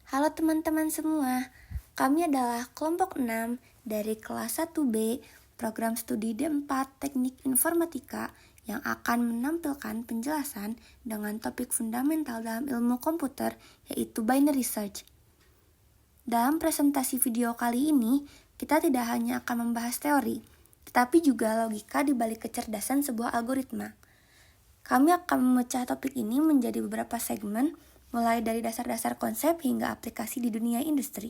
Halo teman-teman semua, kami adalah kelompok 6 dari kelas 1B program studi D4 Teknik Informatika yang akan menampilkan penjelasan dengan topik fundamental dalam ilmu komputer yaitu binary search. Dalam presentasi video kali ini, kita tidak hanya akan membahas teori, tetapi juga logika di balik kecerdasan sebuah algoritma. Kami akan memecah topik ini menjadi beberapa segmen, mulai dari dasar-dasar konsep hingga aplikasi di dunia industri.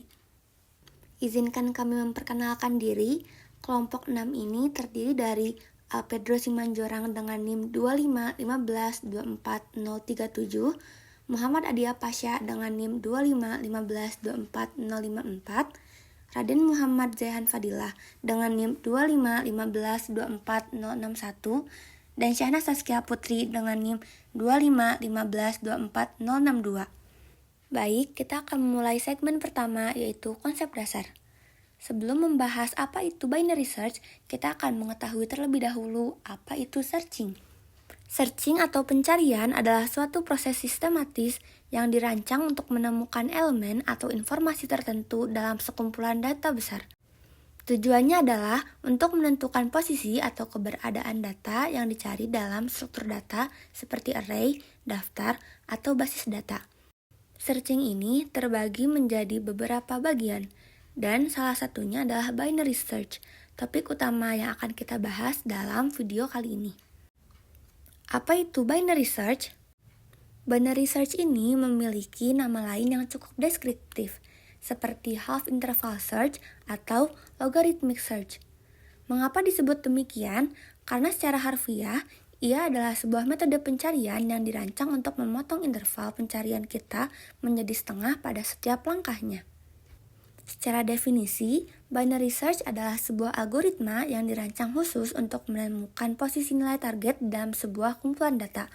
Izinkan kami memperkenalkan diri. Kelompok 6 ini terdiri dari Alpedro Simanjorang dengan NIM 251524037, Muhammad Adia Pasha dengan NIM 251524054, Raden Muhammad Zaihan Fadilah dengan NIM 251524061, dan Syahna Saskia Putri dengan NIM 251524062. Baik, kita akan memulai segmen pertama yaitu konsep dasar. Sebelum membahas apa itu binary search, kita akan mengetahui terlebih dahulu apa itu searching. Searching atau pencarian adalah suatu proses sistematis yang dirancang untuk menemukan elemen atau informasi tertentu dalam sekumpulan data besar. Tujuannya adalah untuk menentukan posisi atau keberadaan data yang dicari dalam struktur data seperti array, daftar, atau basis data. Searching ini terbagi menjadi beberapa bagian, dan salah satunya adalah binary search, topik utama yang akan kita bahas dalam video kali ini. Apa itu binary search? Binary search ini memiliki nama lain yang cukup deskriptif, seperti half interval search atau logarithmic search. Mengapa disebut demikian? Karena secara harfiah, ia adalah sebuah metode pencarian yang dirancang untuk memotong interval pencarian kita menjadi setengah pada setiap langkahnya. Secara definisi, binary search adalah sebuah algoritma yang dirancang khusus untuk menemukan posisi nilai target dalam sebuah kumpulan data.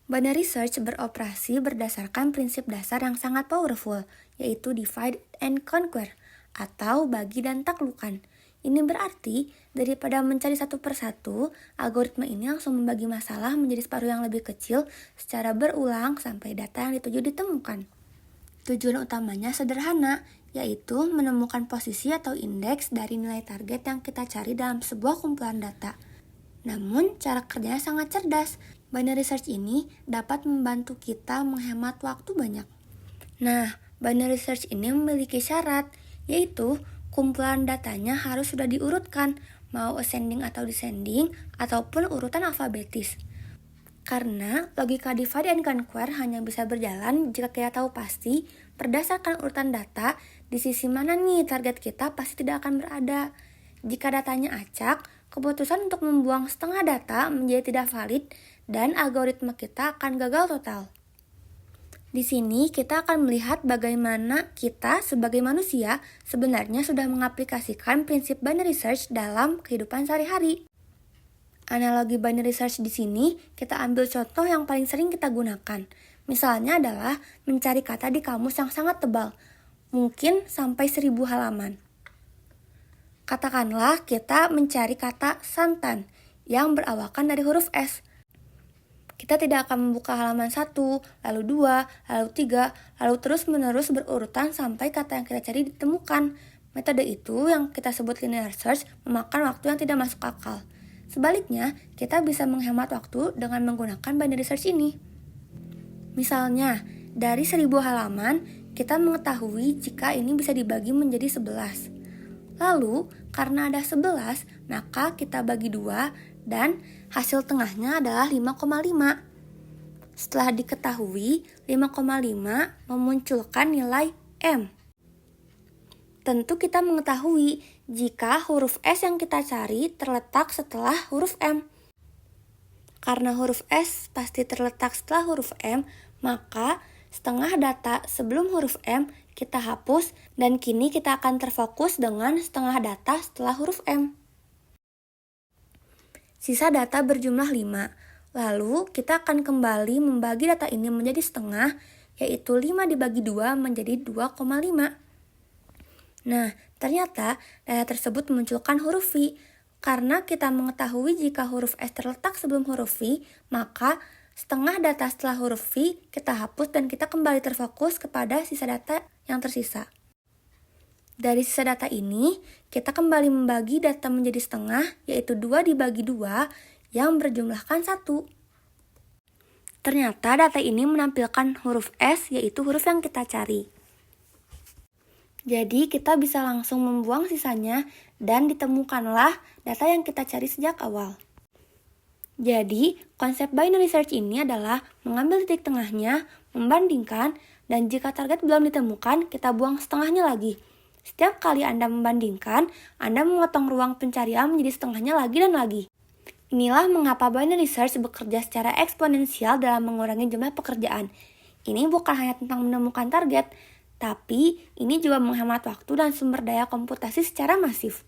Binary search beroperasi berdasarkan prinsip dasar yang sangat powerful, yaitu divide and conquer, atau bagi dan taklukkan. Ini berarti, daripada mencari satu persatu, algoritma ini langsung membagi masalah menjadi separuh yang lebih kecil secara berulang sampai data yang dituju ditemukan. Tujuan utamanya sederhana, yaitu menemukan posisi atau indeks dari nilai target yang kita cari dalam sebuah kumpulan data. Namun, cara kerjanya sangat cerdas. Binary search ini dapat membantu kita menghemat waktu banyak. Nah, binary search ini memiliki syarat, yaitu kumpulan datanya harus sudah diurutkan, mau ascending atau descending, ataupun urutan alfabetis. Karena logika divide and conquer hanya bisa berjalan jika kita tahu pasti berdasarkan urutan data di sisi mana nih target kita pasti tidak akan berada. Jika datanya acak, keputusan untuk membuang setengah data menjadi tidak valid dan algoritma kita akan gagal total. Di sini kita akan melihat bagaimana kita sebagai manusia sebenarnya sudah mengaplikasikan prinsip binary search dalam kehidupan sehari-hari. Analogi binary search di sini kita ambil contoh yang paling sering kita gunakan. Misalnya adalah mencari kata di kamus yang sangat tebal, mungkin sampai 1000 halaman. Katakanlah kita mencari kata santan yang berawalkan dari huruf S. Kita tidak akan membuka halaman 1, lalu 2, lalu 3, lalu terus-menerus berurutan sampai kata yang kita cari ditemukan. Metode itu yang kita sebut linear search memakan waktu yang tidak masuk akal. Sebaliknya, kita bisa menghemat waktu dengan menggunakan binary search ini. Misalnya, dari 1000 halaman, kita mengetahui jika ini bisa dibagi menjadi 11. Lalu, karena ada 11, maka kita bagi 2 dan hasil tengahnya adalah 5,5. Setelah diketahui, 5,5 memunculkan nilai M. Tentu kita mengetahui jika huruf S yang kita cari terletak setelah huruf M. Karena huruf S pasti terletak setelah huruf M, maka setengah data sebelum huruf M kita hapus dan kini kita akan terfokus dengan setengah data setelah huruf M. Sisa data berjumlah 5. Lalu kita akan kembali membagi data ini menjadi setengah, yaitu 5 dibagi 2 menjadi 2,5. Nah, ternyata data tersebut memunculkan huruf V. Karena kita mengetahui jika huruf S terletak sebelum huruf V, maka Setengah data setelah huruf V kita hapus dan kita kembali terfokus kepada sisa data yang tersisa. Dari sisa data ini, kita kembali membagi data menjadi setengah, yaitu 2 dibagi 2 yang berjumlahkan 1. Ternyata data ini menampilkan huruf S, yaitu huruf yang kita cari. Jadi kita bisa langsung membuang sisanya dan ditemukanlah data yang kita cari sejak awal. Jadi, konsep binary search ini adalah mengambil titik tengahnya, membandingkan, dan jika target belum ditemukan, kita buang setengahnya lagi. Setiap kali Anda membandingkan, Anda memotong ruang pencarian menjadi setengahnya lagi dan lagi. Inilah mengapa binary search bekerja secara eksponensial dalam mengurangi jumlah pekerjaan. Ini bukan hanya tentang menemukan target, tapi ini juga menghemat waktu dan sumber daya komputasi secara masif.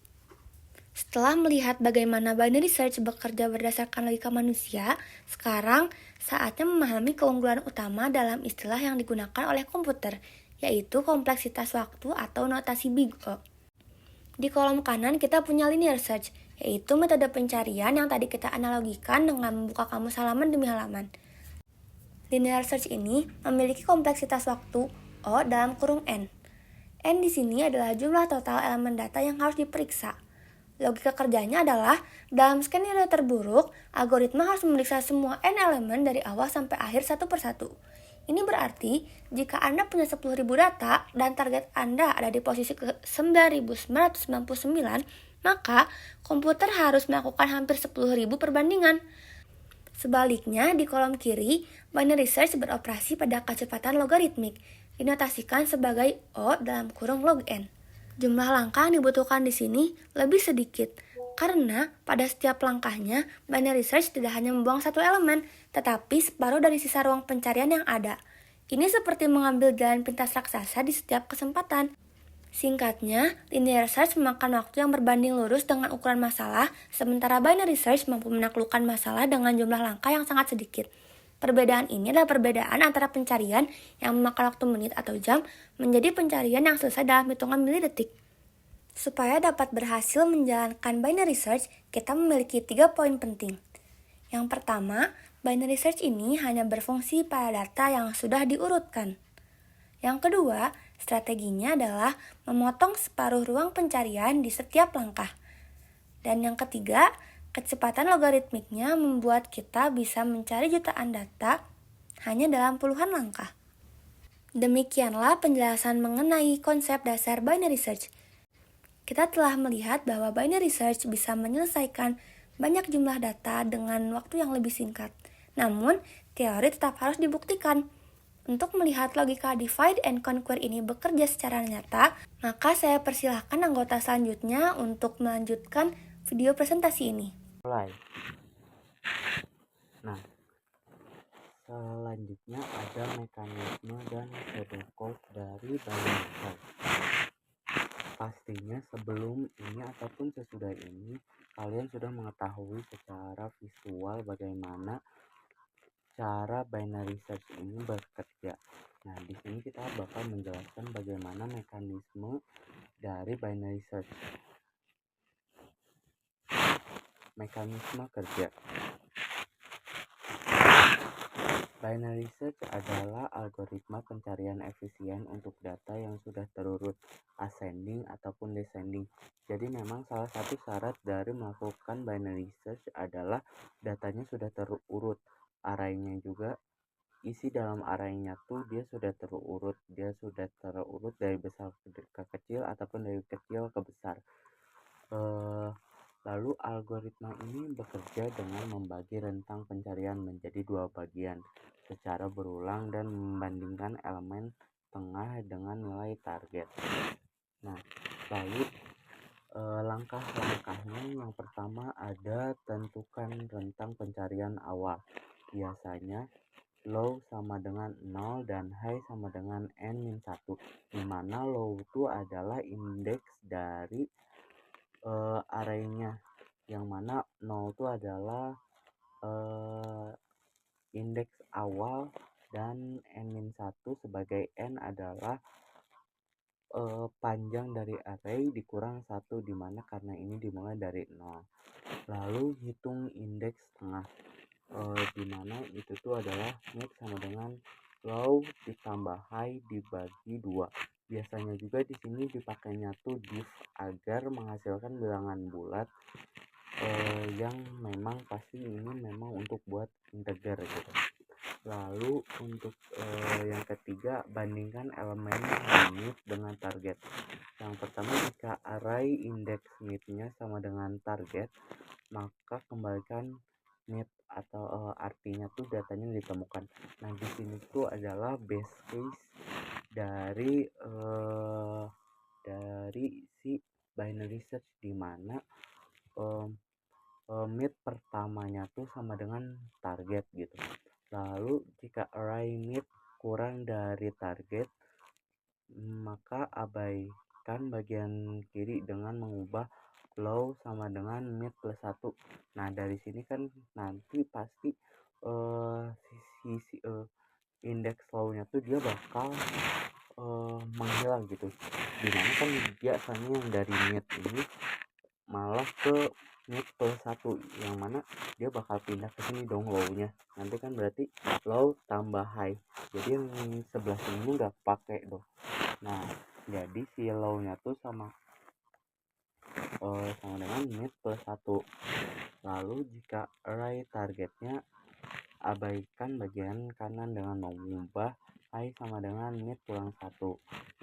Setelah melihat bagaimana binary search bekerja berdasarkan logika manusia, sekarang saatnya memahami keunggulan utama dalam istilah yang digunakan oleh komputer, yaitu kompleksitas waktu atau notasi Big O. Di kolom kanan kita punya linear search, yaitu metode pencarian yang tadi kita analogikan dengan membuka kamus halaman demi halaman. Linear search ini memiliki kompleksitas waktu O dalam kurung N. N di sini adalah jumlah total elemen data yang harus diperiksa. Logika kerjanya adalah, dalam skenario terburuk, algoritma harus memeriksa semua N elemen dari awal sampai akhir satu persatu. Ini berarti, jika Anda punya 10.000 data dan target Anda ada di posisi ke-9.999, maka komputer harus melakukan hampir 10.000 perbandingan. Sebaliknya, di kolom kiri, binary search beroperasi pada kecepatan logaritmik, dinotasikan sebagai O dalam kurung log N. Jumlah langkah yang dibutuhkan di sini lebih sedikit, karena pada setiap langkahnya, binary search tidak hanya membuang satu elemen, tetapi separuh dari sisa ruang pencarian yang ada. Ini seperti mengambil jalan pintas raksasa di setiap kesempatan. Singkatnya, linear search memakan waktu yang berbanding lurus dengan ukuran masalah, sementara binary search mampu menaklukkan masalah dengan jumlah langkah yang sangat sedikit. Perbedaan ini adalah perbedaan antara pencarian yang memakan waktu menit atau jam menjadi pencarian yang selesai dalam hitungan milidetik. Supaya dapat berhasil menjalankan binary search, kita memiliki 3 poin penting. Yang pertama, binary search ini hanya berfungsi pada data yang sudah diurutkan. Yang kedua, strateginya adalah memotong separuh ruang pencarian di setiap langkah. Dan yang ketiga, kecepatan logaritmiknya membuat kita bisa mencari jutaan data hanya dalam puluhan langkah. Demikianlah penjelasan mengenai konsep dasar binary search. Kita telah melihat bahwa binary search bisa menyelesaikan banyak jumlah data dengan waktu yang lebih singkat. Namun, teori tetap harus dibuktikan. Untuk melihat logika divide and conquer ini bekerja secara nyata, maka saya persilahkan anggota selanjutnya untuk melanjutkan video presentasi ini. Mulai. Nah, selanjutnya ada mekanisme dan protokol dari binary search. Pastinya sebelum ini ataupun sesudah ini, kalian sudah mengetahui secara visual bagaimana cara binary search ini bekerja. Nah, di sini kita bakal menjelaskan bagaimana mekanisme dari binary search. Mekanisme kerja. Binary search adalah algoritma pencarian efisien untuk data yang sudah terurut, ascending ataupun descending. Jadi memang salah satu syarat dari melakukan binary search adalah datanya sudah terurut. Arraynya juga, isi dalam arraynya tuh dia sudah terurut dari besar ke kecil ataupun dari kecil ke besar. Lalu algoritma ini bekerja dengan membagi rentang pencarian menjadi 2 bagian secara berulang dan membandingkan elemen tengah dengan nilai target. Nah, lalu langkah-langkahnya yang pertama ada tentukan rentang pencarian awal. Biasanya low sama dengan 0 dan high sama dengan n-1, di mana low itu adalah indeks dari arraynya, yang mana 0 itu adalah indeks awal dan n-1 sebagai n adalah panjang dari array dikurang 1, dimana karena ini dimulai dari 0. Lalu hitung indeks tengah. dimana itu tuh adalah mid sama dengan low ditambah high dibagi 2. Biasanya juga di sini dipakainya tuh div agar menghasilkan bilangan bulat yang memang pasti ini memang untuk buat integer gitu. Lalu untuk yang ketiga, bandingkan elemen mid dengan target. Yang pertama, jika array index mid-nya sama dengan target, maka kembalikan mid atau artinya tuh datanya ditemukan. Nah, di sini tuh adalah base case dari si binary search, di mana mid pertamanya tuh sama dengan target gitu. Lalu jika array mid kurang dari target, maka abaikan bagian kiri dengan mengubah low sama dengan mid plus 1. Nah, dari sini kan nanti pasti sisi indeks low-nya tuh dia bakal menghilang gitu. Dimana kan biasanya yang dari mid ini malah ke mid plus 1, yang mana dia bakal pindah ke sini dong low-nya. Nanti kan berarti low tambah high. Jadi yang sebelah sini nggak pakai dong. Nah, jadi si low-nya tuh sama dengan mid plus 1. Lalu jika array targetnya, abaikan bagian kanan dengan mengubah high sama dengan mid kurang 1.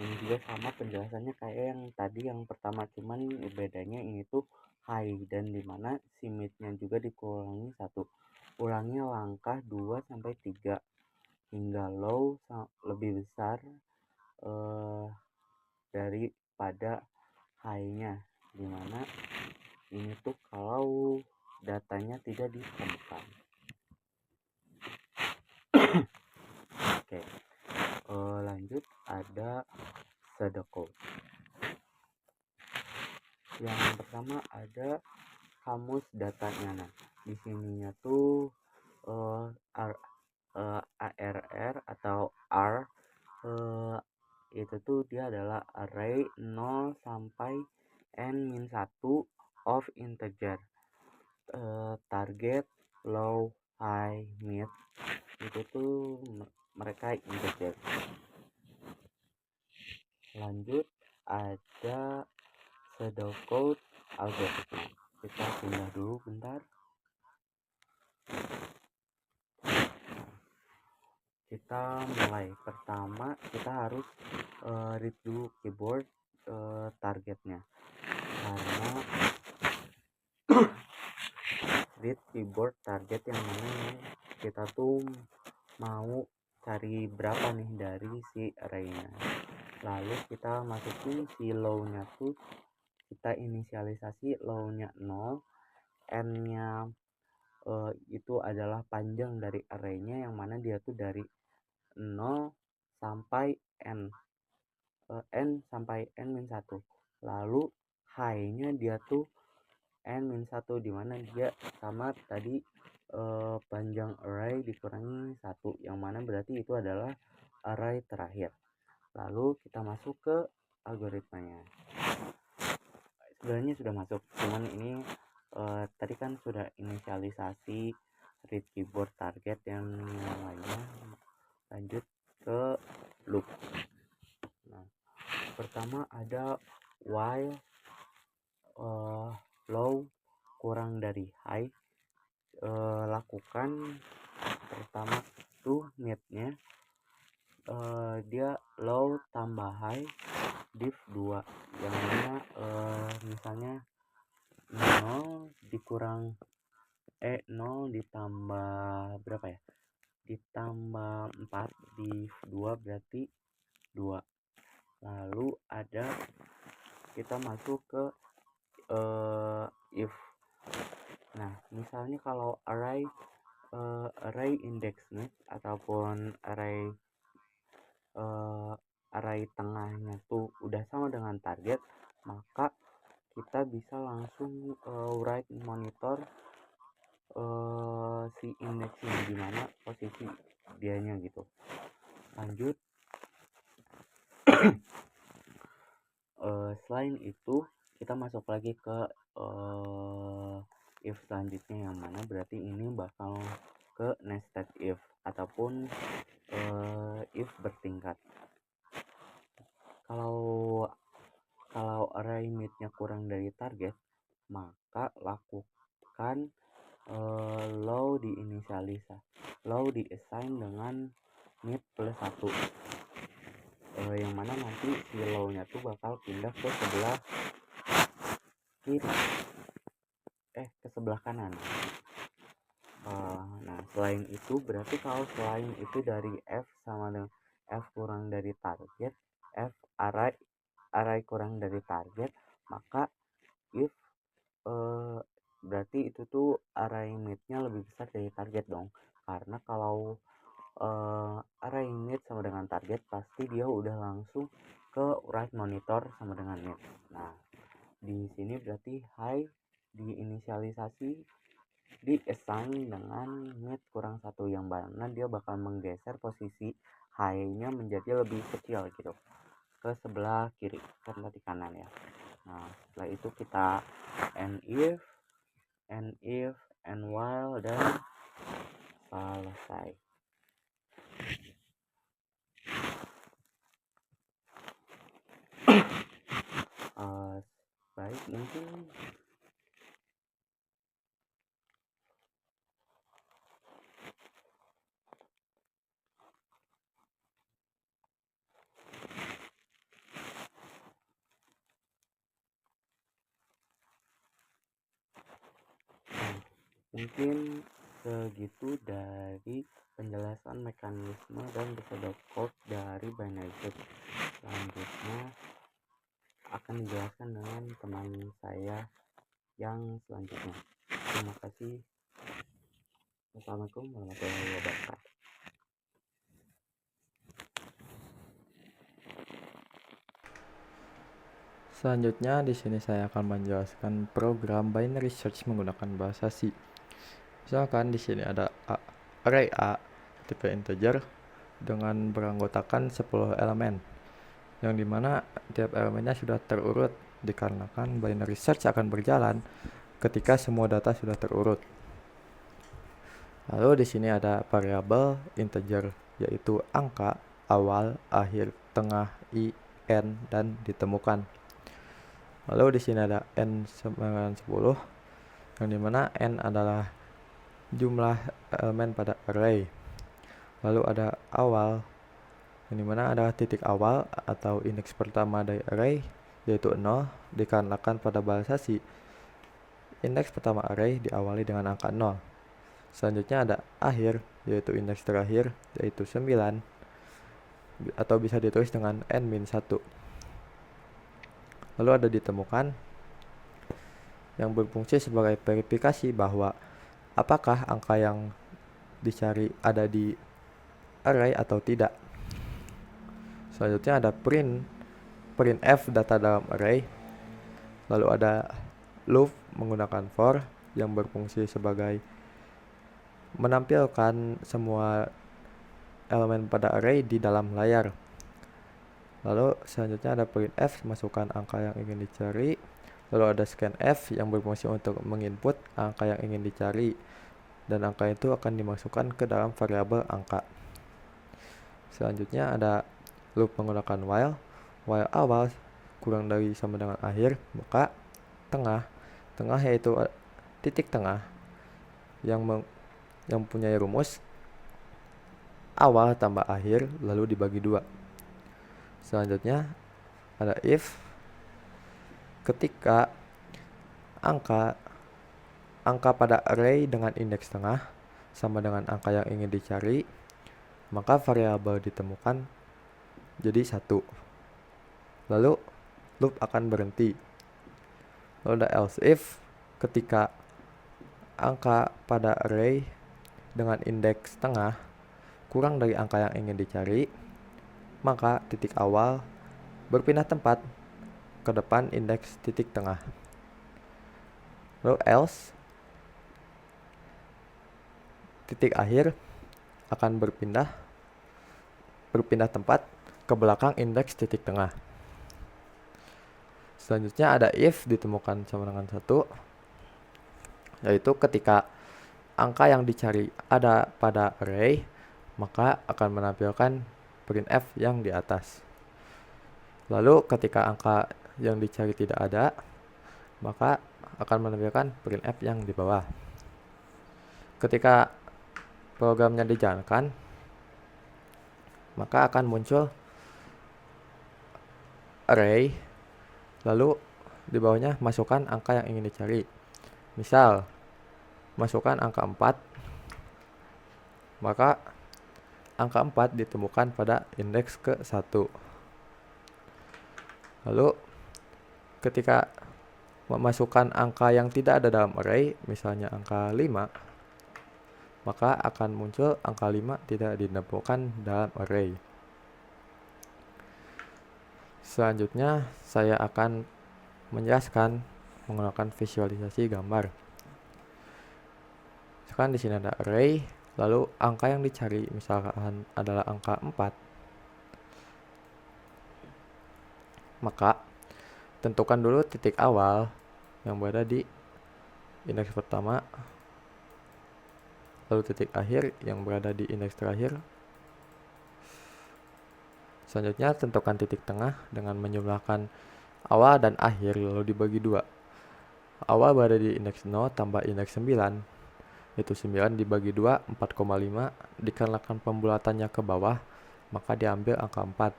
Ini juga sama penjelasannya kayak yang tadi yang pertama, cuman bedanya ini tuh high, dan dimana si mid-nya juga dikurangi 1. Ulangi langkah 2 sampai 3 hingga low lebih besar daripada high-nya, dimana ini tuh kalau datanya tidak ditemukan. Oke, lanjut ada pseudocode. Yang pertama ada kamus datanya. Nah, di sininya tuh ARR atau R itu tuh dia adalah array 0 sampai n-1 of integer. Target, low, high, mid itu tuh mereka integer. Lanjut ada pseudocode algoritma. Kita pindah dulu bentar. Kita mulai. Pertama kita harus read dulu keyboard targetnya, karena read keyboard target yang mana kita tuh mau cari berapa nih dari si array-nya. Lalu kita masukin si low-nya tuh, kita inisialisasi low-nya 0, n-nya itu adalah panjang dari array-nya, yang mana dia tuh dari 0 sampai n sampai n-1. Lalu high-nya dia tuh n-1, dimana dia sama tadi panjang array dikurangi 1, yang mana berarti itu adalah array terakhir. Lalu kita masuk ke algoritmanya. Sebenarnya sudah masuk, cuman ini tadi kan sudah inisialisasi read keyboard target yang lainnya. Lanjut ke loop. Nah, pertama ada while low kurang dari high. Lakukan pertama tuh mid-nya dia low tambah high div 2, yang mana misalnya 0 dikurang 0 ditambah berapa ya, ditambah 4 div 2 berarti 2. Lalu ada kita masuk ke if. Nah, misalnya kalau array index mid ataupun array tengahnya tuh udah sama dengan target, maka kita bisa langsung write monitor si indeksnya di mana posisi dianya gitu. Lanjut selain itu kita masuk lagi ke if selanjutnya, yang mana berarti ini bakal ke nested if ataupun if bertingkat. Kalau array mid-nya kurang dari target, maka lakukan low di-assign dengan mid plus 1, yang mana nanti si low-nya tuh bakal pindah ke sebelah kiri, ke sebelah kanan. Nah, selain itu berarti kalau selain itu dari F sama dengan F kurang dari target, F array kurang dari target, maka if berarti itu tuh array mid-nya lebih besar dari target dong. Karena kalau array mid sama dengan target, pasti dia udah langsung ke right monitor sama dengan mid. Nah, di sini berarti high diinisialisasi di-assign dengan mid kurang 1, yang mana dia bakal menggeser posisi high-nya menjadi lebih kecil gitu ke sebelah kiri, kan tadi kanan ya. Nah, setelah itu kita and if and while, dan selesai. Baik, mungkin segitu dari penjelasan mekanisme dan pseudocode dari binary search. Selanjutnya akan dijelaskan dengan teman saya yang selanjutnya. Terima kasih. Assalamualaikum warahmatullahi wabarakatuh. Selanjutnya di sini saya akan menjelaskan program binary search menggunakan bahasa C. Misalkan di sini ada array A tipe integer dengan beranggotakan 10 elemen, yang dimana tiap elemennya sudah terurut dikarenakan binary search akan berjalan ketika semua data sudah terurut. Lalu di sini ada variabel integer, yaitu angka awal, akhir, tengah, i, n, dan ditemukan. Lalu di sini ada n910, yang dimana n adalah jumlah elemen pada array. Lalu ada awal, yang dimana adalah titik awal atau indeks pertama dari array, yaitu 0, dikarenakan pada bahasa C indeks pertama array diawali dengan angka 0. Selanjutnya ada akhir, yaitu indeks terakhir, yaitu 9, atau bisa ditulis dengan n-1. Lalu ada ditemukan, yang berfungsi sebagai verifikasi bahwa apakah angka yang dicari ada di array atau tidak. Selanjutnya ada printf data dalam array. Lalu ada loop menggunakan for yang berfungsi sebagai menampilkan semua elemen pada array di dalam layar. Lalu selanjutnya ada printf, masukkan angka yang ingin dicari. Lalu ada scanf yang berfungsi untuk menginput angka yang ingin dicari, dan angka itu akan dimasukkan ke dalam variabel angka. Selanjutnya ada loop menggunakan while awal kurang dari sama dengan akhir, maka tengah yaitu titik tengah yang punya rumus awal tambah akhir lalu dibagi 2. Selanjutnya ada if ketika angka pada array dengan indeks tengah sama dengan angka yang ingin dicari, maka variabel ditemukan jadi 1. Lalu loop akan berhenti. Lalu ada else if ketika angka pada array dengan indeks tengah kurang dari angka yang ingin dicari, maka titik awal berpindah tempat ke depan indeks titik tengah. Lalu else titik akhir akan berpindah tempat ke belakang indeks titik tengah. Selanjutnya ada if ditemukan sama dengan 1, yaitu ketika angka yang dicari ada pada array, maka akan menampilkan printf yang di atas. Lalu ketika angka yang dicari tidak ada, maka akan menampilkan printf yang di bawah. Ketika programnya dijalankan, maka akan muncul array, lalu di bawahnya masukkan angka yang ingin dicari. Misal, masukkan angka 4, maka angka 4 ditemukan pada indeks ke-1. Lalu, ketika memasukkan angka yang tidak ada dalam array, misalnya angka 5, maka akan muncul angka 5 tidak ditemukan dalam array. Selanjutnya, saya akan menjelaskan menggunakan visualisasi gambar. Sekarang di sini ada array, lalu angka yang dicari misalkan adalah angka 4. Maka tentukan dulu titik awal yang berada di indeks pertama, lalu titik akhir yang berada di indeks terakhir. Selanjutnya tentukan titik tengah dengan menjumlahkan awal dan akhir lalu dibagi 2. Awal berada di indeks 0 tambah indeks 9, yaitu 9 dibagi 2, 4,5. Dikarenakan pembulatannya ke bawah, maka diambil angka 4,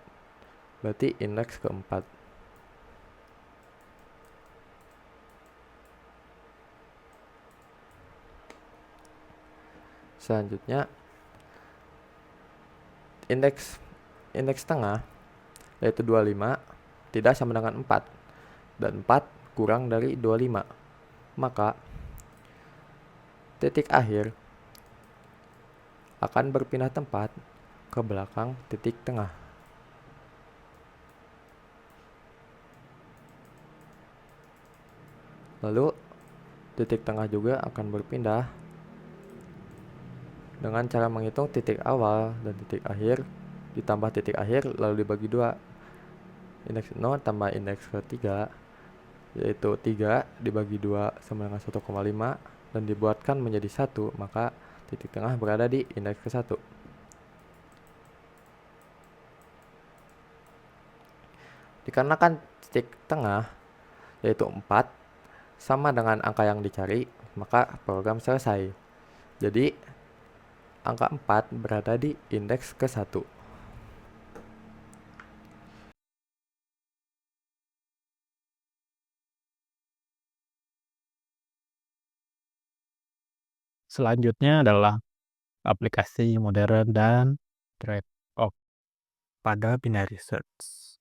berarti indeks keempat. Selanjutnya, indeks tengah, yaitu 25, tidak sama dengan 4, dan 4 kurang dari 25. Maka, titik akhir akan berpindah tempat ke belakang titik tengah. Lalu, titik tengah juga akan berpindah dengan cara menghitung titik awal dan titik akhir ditambah titik akhir lalu dibagi 2. Indeks 0 tambah indeks ketiga, yaitu 3 dibagi 2 sama dengan 1,5 dan dibuatkan menjadi 1, maka titik tengah berada di indeks ke-1. Dikarenakan titik tengah, yaitu 4, sama dengan angka yang dicari, maka program selesai. Jadi, angka 4 berada di indeks ke-1. Selanjutnya adalah aplikasi modern dan trade-off pada binary search.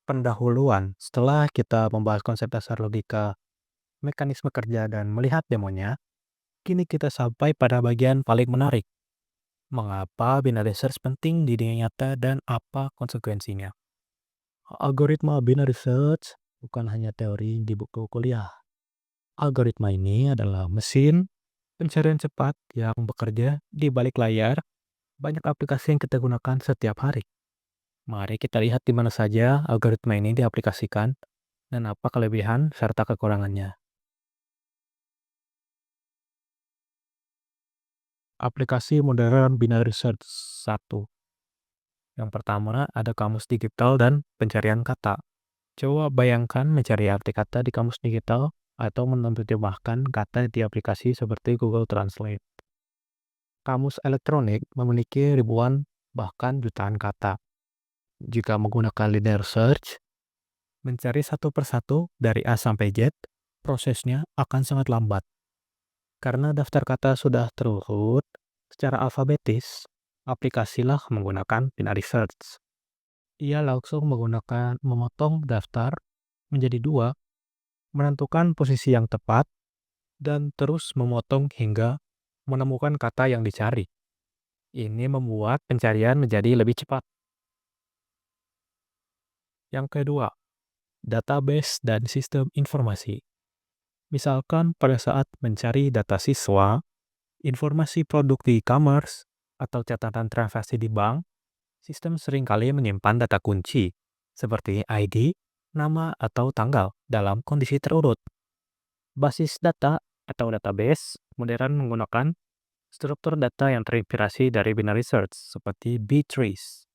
Pendahuluan, setelah kita membahas konsep dasar logika, mekanisme kerja, dan melihat demonya, kini kita sampai pada bagian paling menarik. Mengapa binary search penting di dunia nyata dan apa konsekuensinya? Algoritma binary search bukan hanya teori di buku kuliah. Algoritma ini adalah mesin pencarian cepat yang bekerja di balik layar banyak aplikasi yang kita gunakan setiap hari. Mari kita lihat di mana saja algoritma ini diaplikasikan dan apa kelebihan serta kekurangannya. Aplikasi modern binary search 1. Yang pertama ada kamus digital dan pencarian kata. Coba bayangkan mencari arti kata di kamus digital atau menerjemahkan kata di aplikasi seperti Google Translate. Kamus elektronik memiliki ribuan bahkan jutaan kata. Jika menggunakan linear search, mencari satu persatu dari A sampai Z, prosesnya akan sangat lambat. Karena daftar kata sudah terurut secara alfabetis, aplikasilah menggunakan binary search. Ia langsung memotong daftar menjadi 2, menentukan posisi yang tepat, dan terus memotong hingga menemukan kata yang dicari. Ini membuat pencarian menjadi lebih cepat. Yang kedua, database dan sistem informasi. Misalkan pada saat mencari data siswa, informasi produk di e-commerce, atau catatan transaksi di bank, sistem seringkali menyimpan data kunci, seperti ID, nama, atau tanggal dalam kondisi terurut. Basis data atau database modern menggunakan struktur data yang terinspirasi dari binary search seperti B-trees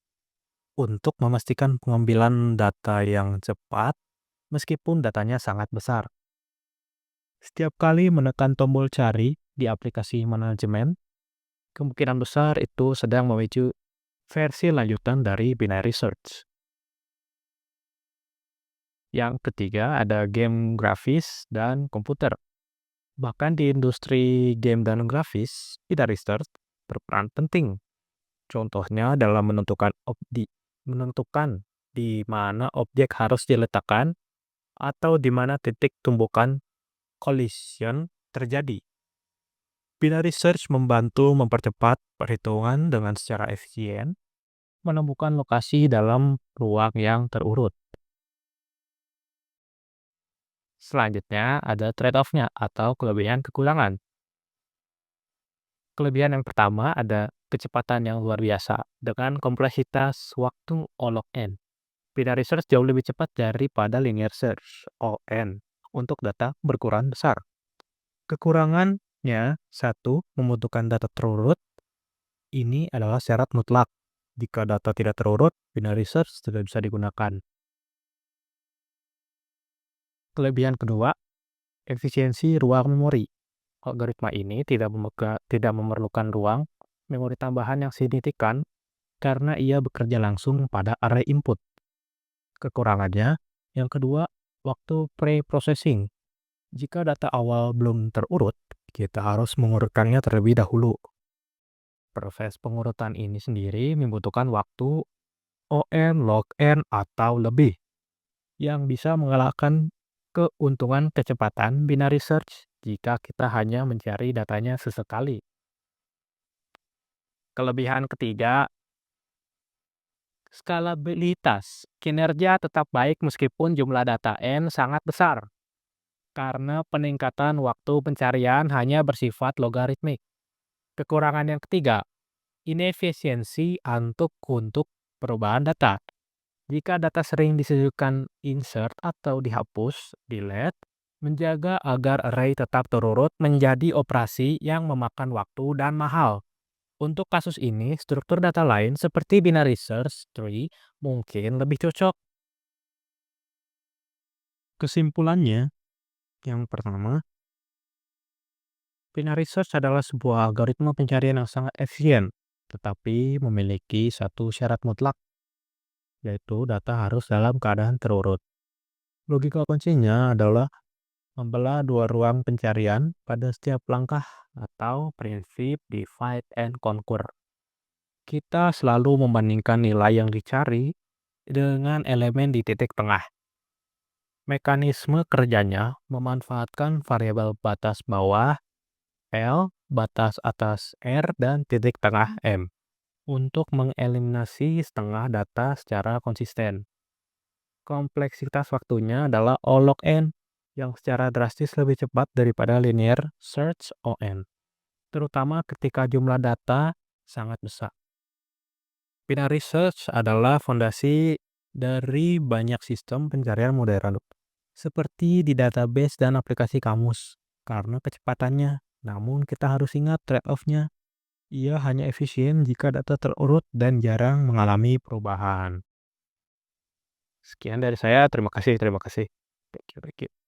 untuk memastikan pengambilan data yang cepat meskipun datanya sangat besar. Setiap kali menekan tombol cari di aplikasi manajemen, kemungkinan besar itu sedang memicu versi lanjutan dari binary search. Yang ketiga ada game grafis dan komputer. Bahkan di industri game dan grafis, binary search berperan penting. Contohnya dalam menentukan di mana objek harus diletakkan atau di mana titik tumbukan collision terjadi. Binary search membantu mempercepat perhitungan dengan secara efisien, menemukan lokasi dalam ruang yang terurut. Selanjutnya ada trade-off-nya atau kelebihan kekurangan. Kelebihan yang pertama ada kecepatan yang luar biasa dengan kompleksitas waktu O log n. Binary search jauh lebih cepat daripada linear search (ON) untuk data berukuran besar. Kekurangannya, satu, membutuhkan data terurut. Ini adalah syarat mutlak. Jika data tidak terurut, binary search tidak bisa digunakan. Kelebihan kedua, efisiensi ruang memori. Algoritma ini tidak memerlukan ruang memori tambahan yang signifikan karena ia bekerja langsung pada array input. Kekurangannya, yang kedua, waktu pre-processing. Jika data awal belum terurut, kita harus mengurutkannya terlebih dahulu. Proses pengurutan ini sendiri membutuhkan waktu ON, log n, atau lebih, yang bisa mengalahkan keuntungan kecepatan binary search jika kita hanya mencari datanya sesekali. Kelebihan ketiga, skalabilitas. Kinerja tetap baik meskipun jumlah data N sangat besar, karena peningkatan waktu pencarian hanya bersifat logaritmik. Kekurangan yang ketiga, inefisiensi untuk perubahan data. Jika data sering disebutkan insert atau dihapus, delete, menjaga agar array tetap terurut menjadi operasi yang memakan waktu dan mahal. Untuk kasus ini, struktur data lain seperti binary search tree mungkin lebih cocok. Kesimpulannya, yang pertama, binary search adalah sebuah algoritma pencarian yang sangat efisien, tetapi memiliki satu syarat mutlak, yaitu data harus dalam keadaan terurut. Logika kuncinya adalah membelah dua ruang pencarian pada setiap langkah atau prinsip divide and conquer. Kita selalu membandingkan nilai yang dicari dengan elemen di titik tengah. Mekanisme kerjanya memanfaatkan variabel batas bawah L, batas atas R, dan titik tengah M untuk mengeliminasi setengah data secara konsisten. Kompleksitas waktunya adalah O log n, yang secara drastis lebih cepat daripada linear search ON, terutama ketika jumlah data sangat besar. Binary search adalah fondasi dari banyak sistem pencarian modern, seperti di database dan aplikasi kamus, karena kecepatannya. Namun kita harus ingat trade-off-nya. Ia hanya efisien jika data terurut dan jarang mengalami perubahan. Sekian dari saya, terima kasih. Thank you.